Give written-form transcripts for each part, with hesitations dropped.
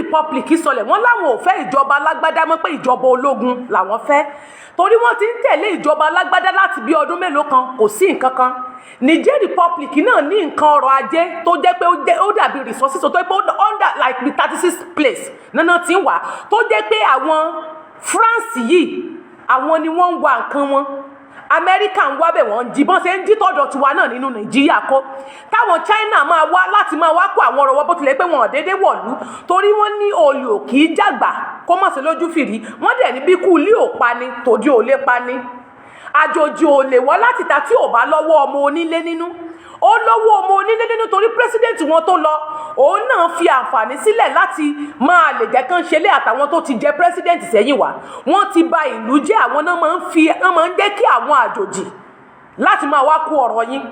Republic sọlẹ̀ wọ́n láwọn ò fẹ́ ìjọba alágbádá mọ́ pé ìjọba ológun làwọn fẹ́ torí wọ́n ti ń tẹ̀lé ìjọba alágbádá láti bí ọdún mélòó kan kò sí nǹkan kan. Niger Republic náà ní nǹkan ọrọ̀ ajé tó jẹ́ pé ó dàbí resources tó jẹ́ pé under like the 36th place nánà tí ń wà tó jẹ́ pé àwọn France yìí àwọn ni wọ́n ń wa nǹkan wọn. Amẹ́ríkà ń wá bẹ̀ wọ́n jí bọ́n ṣe ń jí tọ́jọ́ tiwa náà nínú Nàìjíríà kọ́ táwọn China máa wá láti máa wá kó àwọn ọ̀rọ̀ wọ́n bó tilẹ̀ pé wọn ò déédéé wọ̀lú torí wọ́n ní olè ò kì í jàgbà kó má ṣe lójú fìrí wọ́n dẹ̀ ní bí kú ilé ò pa ni tòdí ò lè pa ni àjòjì ò lè wọ́ láti ta tí ò bá lọ́wọ́ ọmọ onílé nínú ó lọ́wọ́ ọmọ onílé nínú torí pírẹsidẹ́ǹtì wọn tó lọ òun náà fi àǹfààní sílẹ̀ láti máa lè jẹ́ kán ṣe lé àtàwọn tó ti jẹ pírẹsidẹ́ǹtì sẹ́yìn wá wọ́n ti ba ìlú jẹ́ àwọn náà máa ń jẹ́ kí àwọn àjòjì láti máa wá kó ọ̀rọ̀ yín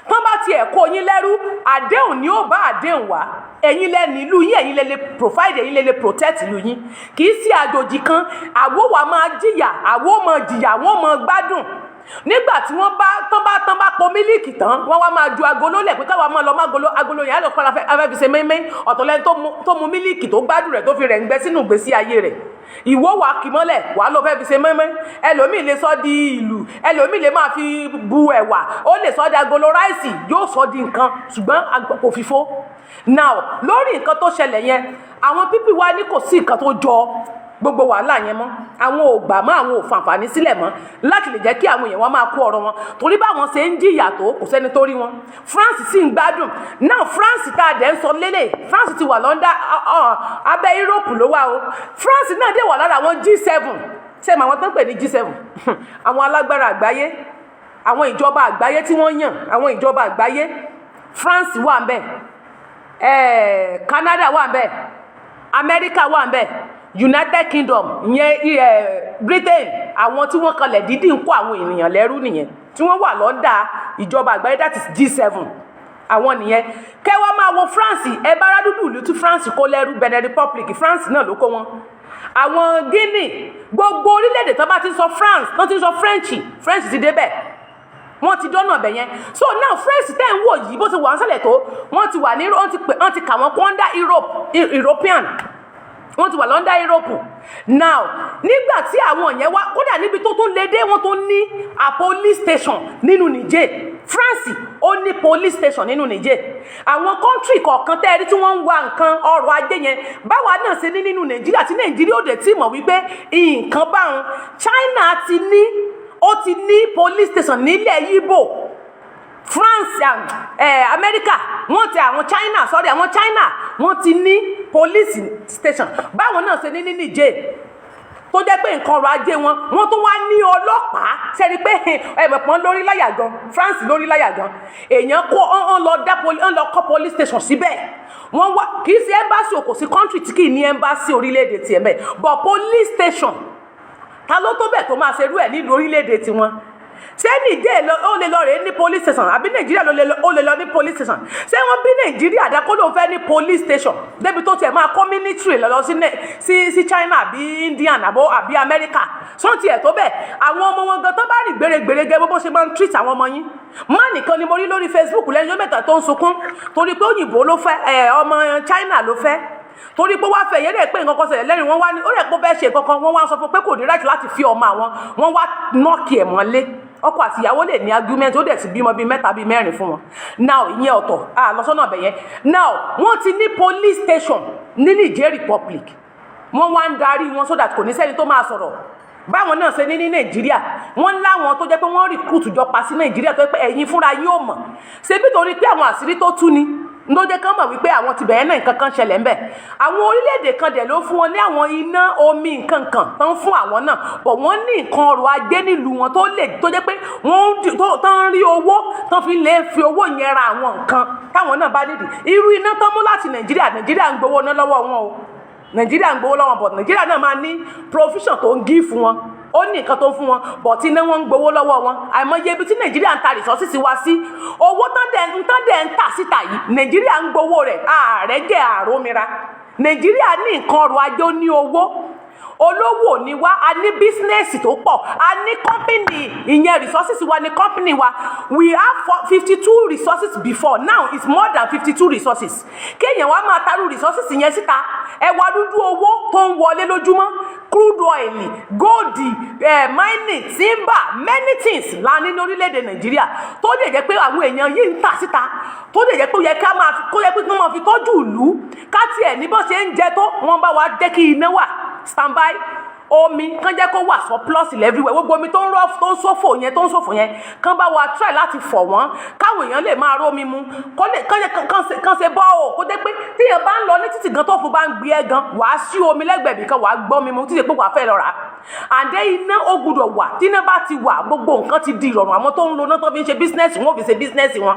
tán bá tiẹ̀ kó yín lẹ́rú àdéhùn ni ó bá àdéhùn wá ẹ̀yin lẹ nílùú yín ẹ̀yin lẹ lè provide ẹ̀yin lẹ lè protect ìlú yín kì í sí àjòjì kan àwo wa máa jìyà àwo máa jìyà wọ́n máa gbádùn nígbà tí wọ́n bá tán bá po mílíkì tán wọ́n wá máa ju agolo lẹ̀ pé káwa máa lọ má agolo yẹn á lọ pàrọ̀ afẹ́fi ṣe mẹ́mẹ́ ọ̀tọ̀lẹ́ni tó mu mílíkì tó gbádùn rẹ̀ tó fi rẹ̀ ń gbẹ sínú ìgbésí ayé rẹ̀ ìwọ wà kì mọ́lẹ̀ wà lọ fẹ́ fi ṣe mẹ́mẹ́ ẹlòmíì lè sọ di ìlú ẹlòmíì lè máa fi bu ẹ̀wà ó lè sọ di agolo ráìsì yóò sọ di nǹkan ṣùgbọ́n kò fífó. Now lórí nǹkan tó ṣẹlẹ̀ yẹn àwọn pípì wa ní kò sí nǹkan tó jọ gbogbo wàhálà yẹn mọ́ àwọn ò gbà mọ́ àwọn ò fàǹfààní sílẹ̀ mọ́ láti lè jẹ́ kí àwọn èèyàn wọn máa kó ọ̀rọ̀ wọn torí báwọn ṣe ń jìyà tó kò sẹ́ni tó rí wọn. France sì ń gbádùn náà France tá a dẹ̀ ń sọ lélẹ̀ France ti wà lọ́ndà abẹ́ Europe ló wà o France náà dẹ̀ wà lára àwọn G7 ṣé màá wọn tán pè ní G7 àwọn alágbára àgbáyé àwọn ìjọba àgbáyé tí wọ́n yàn àwọn ìjọba àgbáyé France wà ń bẹ̀ Canada wà ń bẹ̀ America wà ń bẹ̀ United Kingdom ìyẹn Britain àwọn tí wọ́n kalẹ̀ dídì ń kó àwọn ènìyàn lẹ́rú nìyẹn tí wọ́n wà lọ́ndà ìjọba àgbáyé that is G7 àwọn nìyẹn kẹwàá máa wo France ẹ bá rádúdú ìlú tí France kó lẹ́rú Benin Republic France náà ló kó wọn àwọn Guinea gbogbo orílẹ̀-èdè tó bá ti sọ France tó ti sọ French ti débẹ̀ wọ́n ti dọ́nà ọ̀bẹ̀ yẹn so now France tẹ́ ń wò yìí bó ti wà ń sálẹ̀ tó wọ́n ti wà ní wọ́n ti kà wọ́n kó under European wọ́n ti wà lọ́ndà Europe now nígbà tí àwọn yẹn wá kódà níbi tó tún lédè wọ́n tó ní a police station nínú Niger France ó ní police station nínú Niger àwọn country kọ̀ọ̀kan tẹ́ẹ̀rí tí wọ́n ń wa nǹkan ọrọ̀ ajé yẹn báwa náà ṣe ní nínú Nàìjíríà tí Nàìjíríà ò dẹ̀ tí mọ̀ wípé nǹkan báwọn China ti ní police station nílẹ̀ Yíbò France America wọ́n ti àwọn China wọ́n ti ní police station báwọn náà ṣe ní Niger tó jẹ́ pé nǹkan ọrọ̀ ajé wọ́n tó wá ní ọlọ́pàá sẹ́ni pé ẹ̀mọ̀pọ̀n lórí láyà gan France lórí láyà gan èèyàn kó ń lọ kọ́ police station síbẹ̀ wọ́n wá kì í ṣe embassy kò sí country tí kì í ní embassy orílẹ̀-èdè tiẹ̀ mẹ́ but police station ta ló tó bẹ̀ tó máa ṣerú ẹ̀ nílùú orílẹ̀-èdè tiwọn ṣé Niger ó lè lọ rèé ní police station àbí Nàìjíríà ó lè lọ ní police station ṣé wọ́n bí Nàìjíríà dákó ló ń fẹ́ ní police station débi tó tiẹ̀ máa kọ́ military lọ sí China àbí India àbí America sọ́ọ̀tì ẹ̀ tó bẹ̀ àwọn ọmọ wọn gan tó bá rìn gbèrègbèrè gẹ́gẹ́ bó ṣe máa ń treat àwọn ọmọ yín má nìkan ni mo rí lórí Facebook lẹ́yìn ọjọ́ mẹ́ta tó ń sunkún torí pé òyìnbó ló fẹ́ ọmọ China ló fẹ́ torí pé wá fẹ́ yẹn rẹ̀ pé nǹkan kan ṣẹlẹ̀ lẹ́rìn wọ́n wá ní ó rẹ̀ pé ó fẹ́ ṣe nǹkan kan wọ́n wá sọ fún pé kò ní right láti fi ọmọ àwọn wọ́n wá nọ́ọ̀kì ẹ̀ mọ́lé ọkọ àti ìyàwó lè ní argument ó dẹ̀ ti bímọ bíi mẹ́ta bíi mẹ́rin fún wọn now ìyẹn ọ̀tọ̀ lọ́sọ́nà ọ̀bẹ̀ yẹn now wọ́n ti ní police station ní Niger Republic wọ́n wá ń darí wọn so that kò ní sẹ́ni tó máa sọ̀rọ̀ báwọn náà ṣe ní Nàìjíríà wọ́n láwọn tó jẹ́ pé wọ́n recruit jọ pa sí Nàìjíríà tó jẹ́ pé ẹ̀yin fúnra yóò mọ̀ ṣe bí torí pé àwọn àṣírí tó tú ni ló jẹ́ kán mọ̀ wípé àwọn ti bẹ̀rẹ̀ náà nǹkan kan ṣẹlẹ̀ ńbẹ̀ àwọn orílẹ̀-èdè kan dẹ̀ ló fún wọn ní àwọn iná omi nǹkan kan tán fún àwọn náà bọ̀ wọ́n ní nǹkan ọrọ̀ ajé nílùú wọn tó jẹ́ pé wọ́n tán rí owó tán fi lè fi owó yẹn ra àwọn nǹkan táwọn náà bá nídìí irú iná tán mú láti Nàìjíríà ń gbowó ná lọ́wọ́ wọn o Nàìjíríà ń gbowó lọ́wọ́ bọ̀ Nàìjíríà náà máa ní provision tó ń gí fún wọn ó ní nǹkan tó ń fún wọn bọ̀ tí iná wọn ń gbowó lọ́wọ́ wọn àìmọye ibi tí Nàìjíríà ń ta resources wá sí owó tán dẹ̀ ń tà síta yìí Nàìjíríà ń gbowó rẹ̀ ààrẹ jẹ́ àrómira Nàìjíríà ní nǹkan ọrọ̀ ajé ó ní owó olówó ni wá, a ní bísínẹ́sì tó pọ̀, a ní company, ìyẹn resources wa ní company wa. We have 52 resources before, now it's more than 52 resources. Kéèyàn wá máa tarú resources yẹn síta, ẹ wá dúdú owó tó ń wọlé lójúmọ́, crude oil, gold, mining, timber, many things la ní lórílẹ̀-èdè Nàìjíríà tó lè jẹ́ pé àwọn èèyàn yìí ń tà síta, tó lè jẹ́ pé ó yẹ ká máa kó yẹ pé kí wọ́n máa fi tọ́jú ìlú, ká tiẹ̀ ní bó ṣe ń jẹ tó wọ́n bá wa jẹ́ kí iná wà standby, omi kán jẹ́ kó wà surplus everywhere, gbogbo omi tó ń rọ́ tó ń ṣòfò yẹn kán bá wa try láti fọ̀ wọ́n káwọn èèyàn lè máa rómi mu, kán ṣe bọ́ ò kó jẹ́ pé tíyẹn bá ń lọ ní títì gan tó fún bá ń gbé ẹ gan wàá sí omi lẹ́gbẹ̀ẹ́ bìkan wàá gbọ́ mi mu títí pé wàá fẹ́ lọ rà àǹdẹ́ iná ó gbúdọ̀ wà, tí iná bá ti wà gbogbo nǹkan ti di ìrọ̀rùn. Àwọn tó ń lo iná tó fi ń ṣe bísínẹ́sì wọn ò fi ṣe bísínẹ́sì wọn,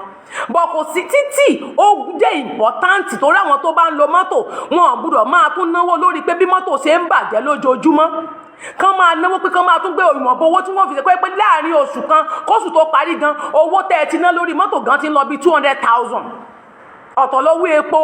bọ̀ kò sí títì ó jẹ́ important torí àwọn tó bá ń lo mọ́tò wọn ò gbúdọ̀ máa tún náwó lórí pé bí mọ́tò ṣe ń bàjẹ́ lójoojúmọ́, kán máa náwó pé kán máa tún gbé ìwọ̀nba owó tí wọ́n fi ṣe pé láàrin oṣù kan kóṣù tó parí gan owó tẹ́ ẹ ti ná lórí mọ́tò gan ti ń lọ bí 200,000. ọ̀tọ̀ lówó epo,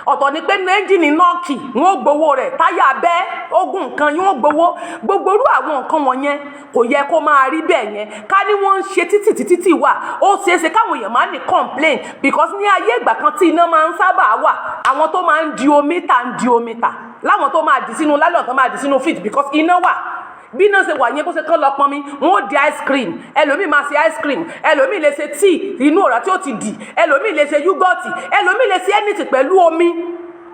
ọ̀tọ̀ ni pé ẹ́ńjìnì nọ́ọ̀kì wọ́n gbowó rẹ̀, táyà bẹ́ ogun nǹkan yóò gbowó, gbogbo irú àwọn nǹkan wọ̀nyẹn kò yẹ kó máa rí bẹ́ẹ̀ yẹn. Ká ní wọ́n ń ṣe títì wà ó ṣeéṣe káwọn èèyàn máa ní complain because ní ayé ìgbà kan tí iná máa ń sábà wà àwọn tó máa ń di omi tà láwọn tó máa dì sínú lálẹ́ ọ̀tọ́ máa dì sínú fridge because iná wà. Bí náà ṣe wà yẹn bó ṣe kán lọ pọn mi wọn ò di ice cream, ẹlòmíì máa ṣe ice cream, ẹlòmíì lè ṣe tíì inú ọ̀rá tí ó ti dì, ẹlòmíì lè ṣe yúgọ̀tì, ẹlòmíì lè ṣe anything pẹ̀lú omi,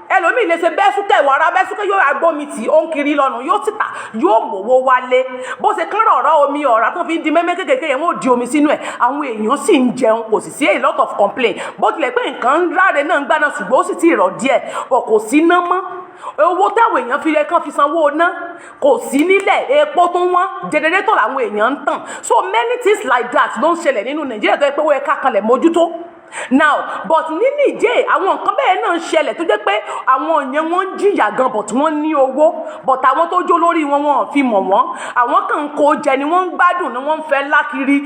ẹlòmíì lè ṣe bẹ́sùkẹ́ ìwà ara bẹ́sùkẹ́ yóò agbómi tì ó ń kiri lọ́nà yóò sì tà yóò mówó wálé. Bó ṣe kán rọ̀rọ̀ omi ọ̀rá tó fi ń di mẹ́mẹ́ kékeré yẹn wọ́n ò di omi sínú ẹ̀, àwọn èèyàn sì ń jẹun, kò sì sí a lot of complaint. Bó tilẹ̀ pé nǹkan ráre náà ń gbà náà ṣùgbọ́n ó sì ti rọ̀ díẹ̀, bọ̀ kò sí ná mọ́. Owó táwọn èèyàn fi kàn fi sanwó ná kò sí nílẹ̀, epo tó wọ́n, jẹnẹrétọ̀ làwọn èèyàn ń tàn. So many things like that ló ń ṣẹlẹ̀ nínú Nàìjíríà tó yẹ pé wọ́n yẹ ká kalẹ̀ mójútó. Now but ní Niger àwọn nǹkan bẹ́ẹ̀ náà ń ṣẹlẹ̀ tó jẹ́ pé àwọn èèyàn wọn ń jìyà gan but wọ́n ní owó, but àwọn tó jó lórí wọn wọn ò fi mọ̀ wọ́n, àwọn kan ń kó jẹ ni wọ́n ń gbádùn ni wọ́n ń fẹ́ lákiri.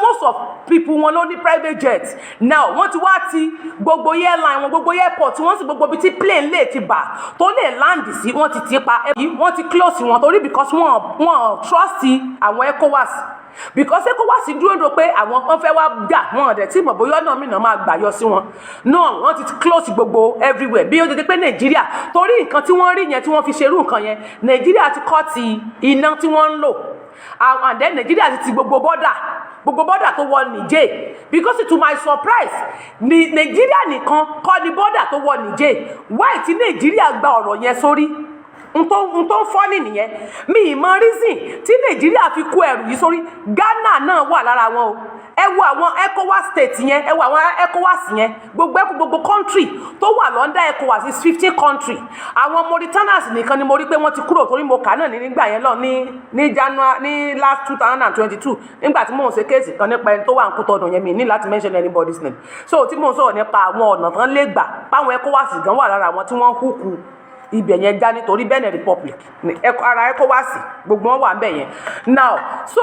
Most of people wọn ló ní private jet. Now wọ́n ti wá ti gbogbo airline wọn, gbogbo airport wọ́n sì gbogbo ibi tí plane lè ti bà tó lè land sí wọ́n ti ti pa, wọ́n ti close wọn torí because wọ́n trust àwọn ECOWAS. Because ECOWAS dúró do pé àwọn kan fẹ́ wá jà wọn ọ̀dẹ̀ tí mọ̀ bóyá náà mìíràn máa gbà yọ sí wọn náà wọ́n ti close gbogbo everywhere. Bí ó ti di pé Nàìjíríà torí nǹkan tí wọ́n rí yẹn tí wọ́n fi ṣerú nǹkan yẹn Nàìjíríà ti kọ́ ti iná tí wọ́n ń lò and then Nàìjíríà ti gbogbo border tó wọ Niger because to my surprise ni Nàìjíríà nìkan kọ́ ni border tó wọ Niger. Why tí Nàìjíríà gba ọ̀rọ̀ yẹn sórí n tó ń fọ́ nìyẹn mi ìmọ̀ reason tí Nàìjíríà fi kó ẹrù yìí sórí. Ghana náà wà lára wọn o, ẹ wo àwọn ECOWAS state yẹn, ẹ wo àwọn ECOWAS yẹn gbogbo country tó wà lọ́ndà ECOWAS is 15 country. Àwọn Mauritanians nìkan ni mo rí pé wọ́n ti kúrò torí mo kà náà nígbà yẹn lọ ní January ní last 2022 nígbà tí mò ń ṣe kéèsì kan nípa ẹni tó wà ń kú tọdún yẹn mi ní láti mention anybody's name. So tí mò ń sọ̀rọ̀ nípa àwọn ọ̀nà tán lè gbà páwọn ECOWAS gan wà lára àwọn tí wọ́n hùkù ibẹ̀ yẹn já nítorí Benin Republic ara ECOWAS gbogbo wọn wà ń bẹ̀ yẹn. Now so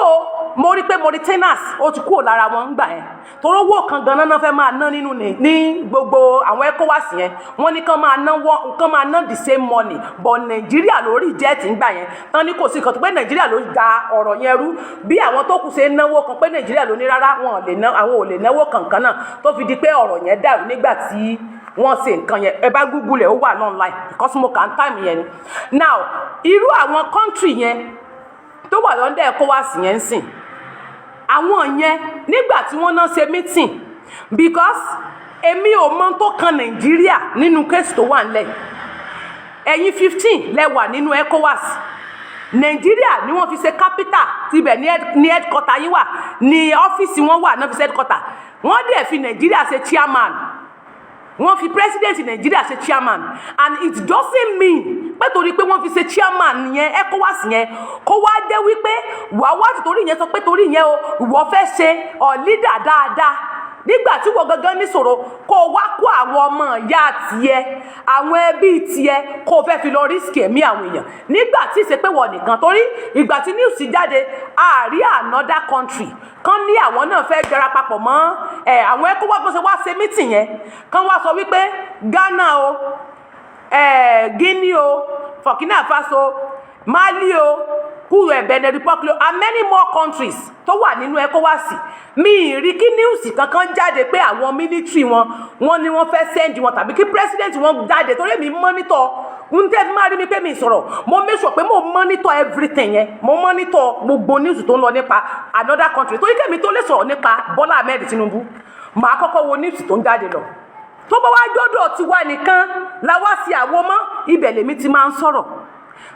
mo rí pé Mauritanians ó ti kúrò lára wọn gbà yẹn torí owó kan gan-an náà fẹ́ máa ná nínú ní gbogbo àwọn ECOWAS yẹn wọ́n ní kán máa ná the same money but Nàìjíríà ló reject ńgbà yẹn tán ní kò sí kan tó pé Nàìjíríà ló da ọ̀rọ̀ yẹn rú bí àwọn tó kù ṣe náwó kan pé Nàìjíríà ló ní rárá àwọn ò lè náwó kankan náà tó fi di pé ọ̀rọ̀ yẹn dàrú nígbà tí wọ́n ṣe nǹkan yẹn. Ẹ bá Google ẹ̀ ó wà online because mo kàn time yẹn ni. Now irú àwọn country yẹn tó wà lọ́ndẹ̀ ECOWAS yẹn ń sìn àwọn yẹn nígbà tí wọ́n náà ṣe meeting because èmi ò mọ tó kan Nàìjíríà nínú case tó wà nílẹ̀. Ẹ̀yin 15 lẹ wà nínú ECOWAS. Nàìjíríà ni wọ́n fi ṣe capital tibẹ̀ ní headquarter yín wà ní ọ́fíìsì wọn wà náà fi ṣe headquarter. Wọ́n dẹ̀ fi Nàìjíríà ṣe chairman, wọ́n fi president Nàìjíríà ṣe chairman and it doesn't mean pé torí pé wọ́n fi ṣe chairman yẹn ECOWAS yẹn kó wá dé wípé wàá wá torí yẹn sọ pé torí yẹn o ìwọ fẹ́ ṣe leader dáadáa nígbà tí wọ́n gangan níṣòro kó wá kó àwọn ọmọ ìyá tiẹ̀ àwọn ẹbí tiẹ̀ kó fẹ́ fi lọ rísìkì ẹ̀mí àwọn èèyàn nígbà tí ìṣe pé wọ́n nìkan torí ìgbà tí news jáde àárí another country kan ní àwọn náà fẹ́ jọra papọ̀ mọ́ àwọn ECOWAS bó ṣe wá ṣe meeting yẹn kan wá sọ wípé Ghana o Guinea o Burkina Faso, Mali Benin Republic and many more countries tó wà nínú ECOWAS. Mi rí kí news kankan jáde pé àwọn military wọn ni wọ́n fẹ́ send wọn tàbí kí president wọn jáde torí mi monitor ntẹ́ máa rí mi pé mi sọ̀rọ̀ mo make sure pé mo monitor everything yẹn mo monitor gbogbo news tó ń lọ nípa another country torí kẹ́mi tó lè sọ̀rọ̀ nípa Bọ́lá Ahmed Tinubu màá kọ́kọ́ wo news tó ń jáde lọ tó bá wá jọ́dọ̀ tiwa nìkan la wá sí àwọn mọ́ ibẹ̀ lèmi ti máa ń sọ̀rọ̀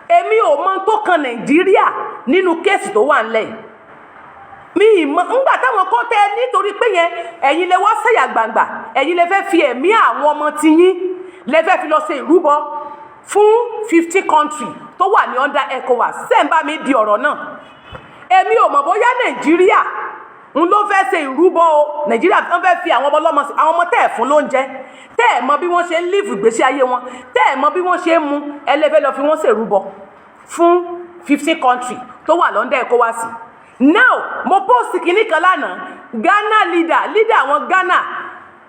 èmi ò mọ tó kan Nàìjíríà nínú kéèsì tó wà ńlẹ̀ mi mọ ńgbà táwọn kan tẹ nítorí pé yẹn ẹ̀yin lè wá sẹ̀yà gbangba ẹ̀yin lè fẹ́ fi ẹ̀mí àwọn ọmọ tiyín lè fẹ́ fi lọ ṣe ìrúbọ fún 50 country tó wà ní under ECOWAS sẹ́ńbà mi di ọ̀rọ̀ náà èmi ò mọ̀ bóyá Nàìjíríà ń ló fẹ́ ṣe ìrúbọ o Nàìjíríà ń fẹ́ fi àwọn ọmọ ọlọ́mọ sí àwọn ọmọ tẹ́ ẹ̀ fún lóúnjẹ tẹ́ ẹ̀ mọ bí wọ́n ṣe ń live ìgbésí ayé wọn tẹ́ ẹ̀ mọ bí wọ́n ṣe ń mu ẹlẹ́fẹ́ lọ fi wọ́n ṣe ìrúbọ fún 50 country tó wà lọ́ndẹ̀ ECOWAS. Now mo post kìíní kan lánàá Ghana leader àwọn Ghana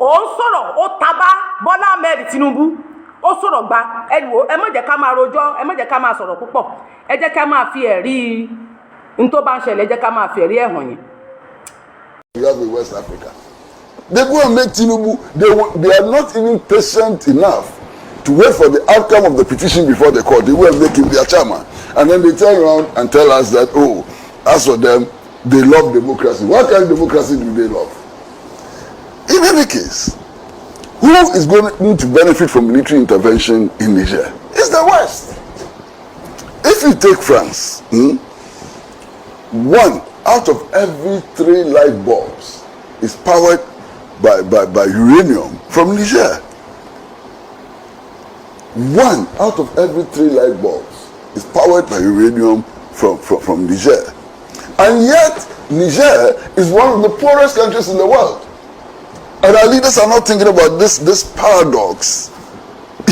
ó ń sọ̀rọ̀ ó tabá Bọ́lá Ahmed Tinubu ó sọ̀rọ̀ gba ẹ̀wò ẹ má jẹ́ ká máa rojọ́ ẹ má jẹ́ ká máa sọ̀rọ̀ púpọ̀ ẹ jẹ́ ká máa fi ẹ̀rí n tó bá ń ṣẹlẹ̀ ẹ jẹ́ ká máa fi ẹ̀rí ẹ̀hàn yẹn. You have in West Africa. They go and make Tinubu, they are not even patient enough to wait for the outcome of the petition before the court. They go and make him their chairman. And then they turn around and tell us that, oh, as for them, they love democracy. What kind of democracy do they love? In any case, who is going to benefit from military intervention in Niger? It's the West. If you take France, 1 out of every 3 light bulbs is powered by uranium from Niger. 1 out of every 3 light bulbs is powered by uranium from Niger. And yet, Niger is one of the poorest countries in the world. And our leaders are not thinking about this paradox.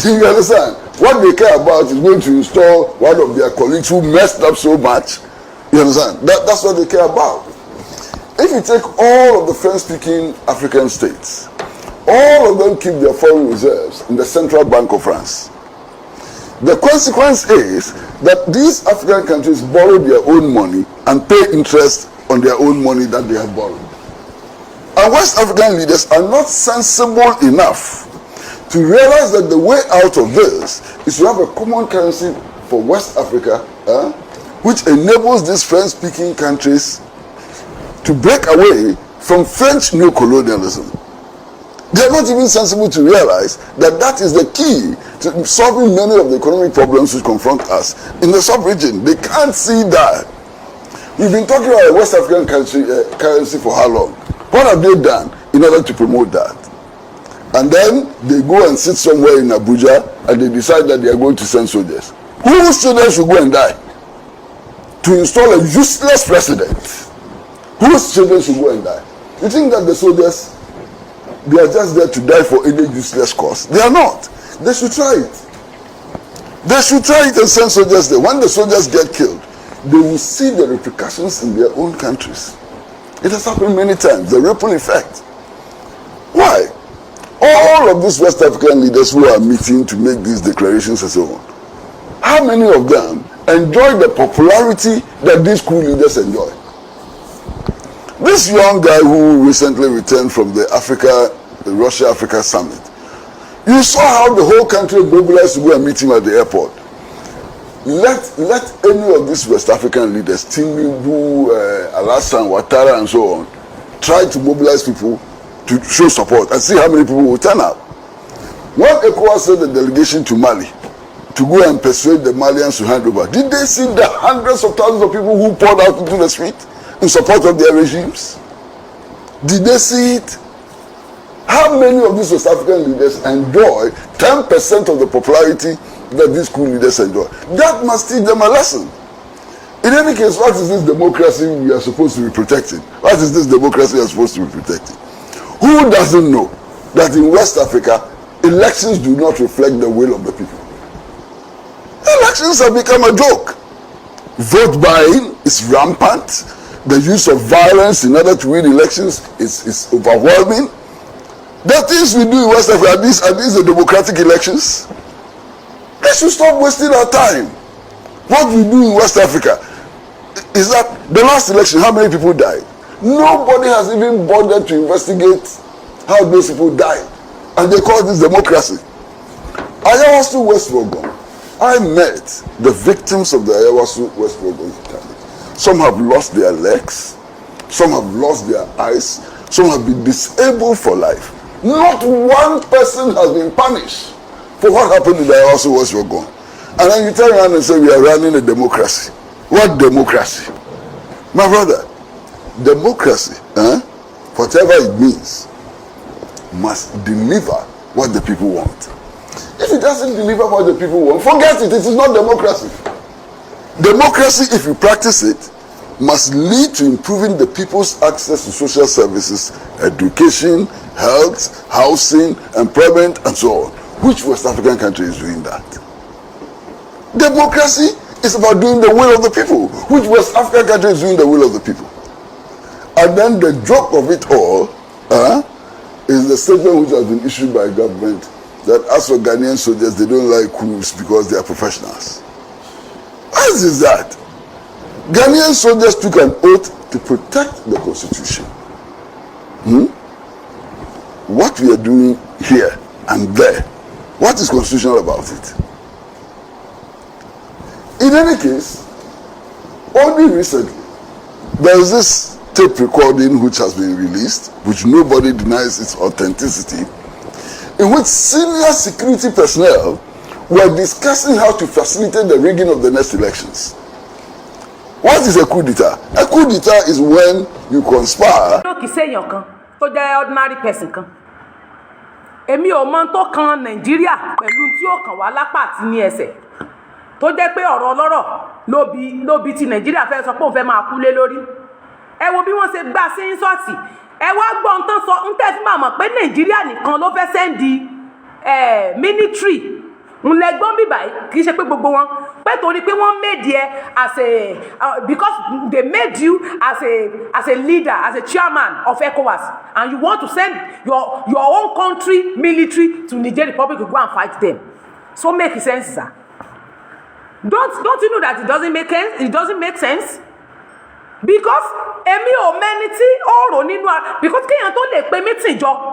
You understand? What they care about is going to install one of their colleagues who messed up so much. You understand? That's what they care about. If you take all of the French-speaking African states, all of them keep their foreign reserves in the Central Bank of France. The consequence is that these African countries borrow their own money and pay interest on their own money that they have borrowed. And West African leaders are not sensible enough to realize that the way out of this is to have a common currency for West Africa, which enables these French-speaking countries to break away from French neocolonialism. They are not even sensible to realize that that is the key to solving many of the economic problems which confront us in the sub-region. They can't see that. We've been talking about a West African currency for how long? What have they done in order to promote that? And then they go and sit somewhere in Abuja and they decide that they are going to send soldiers. Whose children should go and die? To install a useless president. Whose children should go and die? You think that the soldiers, they are just there to die for any useless cause? They are not. They should try it. They should try it and send soldiers there. When the soldiers get killed, they will see the repercussions in their own countries. It has happened many times, the ripple effect. Why? All of these West African leaders who are meeting to make these declarations and so on, how many of them enjoy the popularity that these coup leaders enjoy? This young guy who recently returned from the Russia-Africa summit, you saw how the whole country mobilized to go and meet him at the airport. Let any of these West African leaders, Tinubu, Alassane Ouattara and so on, try to mobilize people to show support and see how many people will turn up. When ECOWAS sent a delegation to Mali to go and persuade the Malians to hand over, did they see the hundreds of thousands of people who poured out into the street in support of their regimes? Did they see it? How many of these West African leaders enjoy 10% of the popularity that these coup leaders enjoy? That must teach them a lesson. In any case, what is this democracy we are supposed to be protecting? What is this democracy we are supposed to be protecting? Who doesn't know that in West Africa, elections do not reflect the will of the people? Elections have become a joke. Vote buying is rampant. The use of violence in order to win elections is overwhelming. The things we do in West Africa, are these the democratic elections? They They should stop wasting our time. What we do in West Africa is that the last election, how many people died? Nobody has even bothered to investigate how those people died. And they call this democracy. Ayawasu West Rogon. I met the victims of the Ayawasu West Rogon attack. Some have lost their legs. Some have lost their eyes. Some have been disabled for life. Not one person has been punished for what happened in the Ayawasu West Rogon. And then you turn around and say we are running a democracy. What democracy? My brother, democracy, whatever it means, must deliver what the people want. If it doesn't deliver what the people want, forget it. It is not democracy. Democracy, if you practice it, must lead to improving the people's access to social services, education, health, housing, employment, and so on. Which West African country is doing that? Democracy is about doing the will of the people. Which West African country is doing the will of the people? And then the joke of it all is the statement which has been issued by government that as for Ghanaian soldiers, they don't like coups because they are professionals. What is that? Ghanaian soldiers took an oath to protect the constitution. What we are doing here and there, what is constitutional about it? In any case, only recently, there is this tape recording which has been released, which nobody denies its authenticity, in which senior security personnel were discussing how to facilitate the rigging of the next elections. What is a coup d'etat? A coup d'etat is when you conspire. Kì í ṣèyàn kan tó jẹ́ ordinary person kan. Èmi ò mọ̀ tó kan Nàìjíríà pẹ̀lú tí ó kàn wá lápá àti ní ẹsẹ̀. Tó jẹ́ pé ọ̀rọ̀ ọlọ́rọ̀ ló bi ti Nàìjíríà fẹ́ sọ pé òun fẹ́ máa kú lé lórí. Ẹ wo bí wọ́n ṣe gbà sí ìsọ̀tì. Ẹ wá gbọ́ nǹkan sọ ń tẹ́ fún màmá pé Nàìjíríà nìkan ló fẹ́ sẹ́ndì military. Nlẹ̀gbọ́n bíbá kì í ṣe pé gbogbo wọn pé torí pé wọ́n made ẹ as a because they made you as a leader, as a chairman of ECOWAS, and you want to send your own country military to Niger Republic to go and fight them. So make sense, sir. Don't you know that it doesn't make sense? It doesn't make sense. Because èmi ò mẹ́ni tí ó rò nínú because kéèyàn tó lè pe meeting jọ